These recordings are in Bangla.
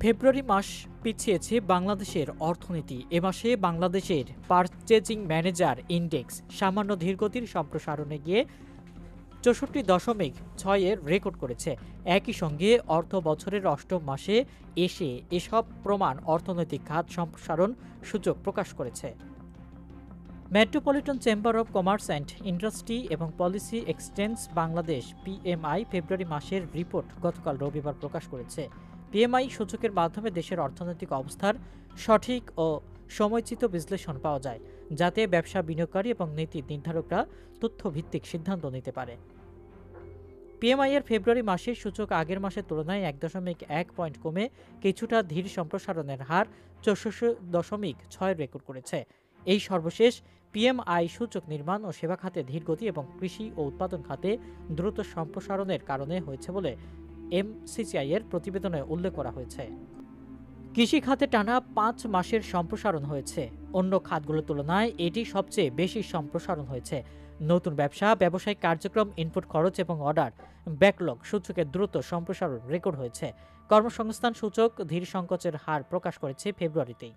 ফেব্রুয়ারি মাস পিছিয়েছে বাংলাদেশের অর্থনীতি। এ মাসে বাংলাদেশের পারচেজিং ম্যানেজার ইন্ডেক্স সামান্য ধীরগতির সম্প্রসারণে গিয়ে ৬৪.৬-এর রেকর্ড করেছে। একই সঙ্গে অর্থ বছরের অষ্টম মাসে এসে এসব প্রমাণ অর্থনৈতিক খাত সম্প্রসারণ সূচক প্রকাশ করেছে। Metropolitan chamber of commerce and industry এবং পলিসি এক্সচেঞ্জ বাংলাদেশ পিএমআই ফেব্রুয়ারি মাসের রিপোর্ট গতকাল রবিবার প্রকাশ করেছে। পিএমআই সূচকের মাধ্যমে দেশের অর্থনৈতিক অবস্থার সঠিক ও সময়োচিত বিশ্লেষণ পাওয়া যায়, যাতে ব্যবসা, বিনিয়োগকারী এবং নীতি নির্ধারকরা তথ্যভিত্তিক সিদ্ধান্ত নিতে পারে। পিএমআই এর ফেব্রুয়ারি মাসের সূচক আগের মাসের তুলনায় ১.১ পয়েন্ট কমে কিছুটা ধীর সম্প্রসারণের হার ৬৪.৬ রেকর্ড করেছে। এই সর্বশেষ পিএমআই সূচক নির্মাণ ও সেবা খাতে ধীরগতি এবং কৃষি ও উৎপাদন খাতে দ্রুত সম্প্রসারণের কারণে হয়েছে বলে এমসিসিআই এর প্রতিবেদনে উল্লেখ করা হয়েছে। কৃষি খাতে টানা ৫ মাসের সম্প্রসারণ হয়েছে। অন্য খাতগুলোর তুলনায় এটি সবচেয়ে বেশি সম্প্রসারণ হয়েছে। নতুন ব্যবসা, ব্যবসায়িক কার্যক্রম, ইনপুট খরচ এবং অর্ডার ব্যাকলগ সূচকের দ্রুত সম্প্রসারণ রেকর্ড হয়েছে। কর্মসংস্থান সূচক ধীর সংকোচের হার প্রকাশ করেছে ফেব্রুয়ারিতেই।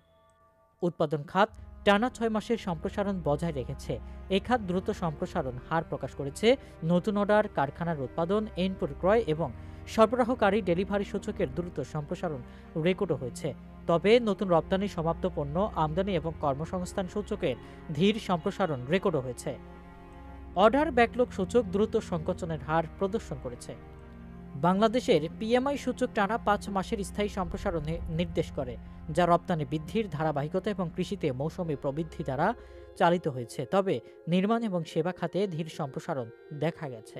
উৎপাদন খাত টানা ৬ মাসের সম্প্রসারণ বজায় রেখেছে। এই খাত দ্রুত সম্প্রসারণ হার প্রকাশ করেছে। নতুন অর্ডার, কারখানার উৎপাদন, ইনপুট ক্রয় এবং সরবরাহকারী ডেলিভারি সূচকের দ্রুত সম্প্রসারণ রেকর্ডও হয়েছে। তবে নতুন রপ্তানি, সমাপ্ত পণ্য, আমদানি এবং কর্মসংস্থান সূচকের ধীর সম্প্রসারণ রেকর্ডও হয়েছে। অর্ডার ব্যাকলগ সূচক দ্রুত সংকোচনের হার প্রদর্শন করেছে। বাংলাদেশের পিএমআই সূচক টানা ৫ মাসের স্থায়ী সম্প্রসারণ নির্দেশ করে, যা রপ্তানি বৃদ্ধির ধারাবাহিকতা এবং কৃষিতে মৌসুমী প্রবৃদ্ধি দ্বারা চালিত হয়েছে। তবে নির্মাণ এবং সেবা খাতে ধীর সম্প্রসারণ দেখা গেছে।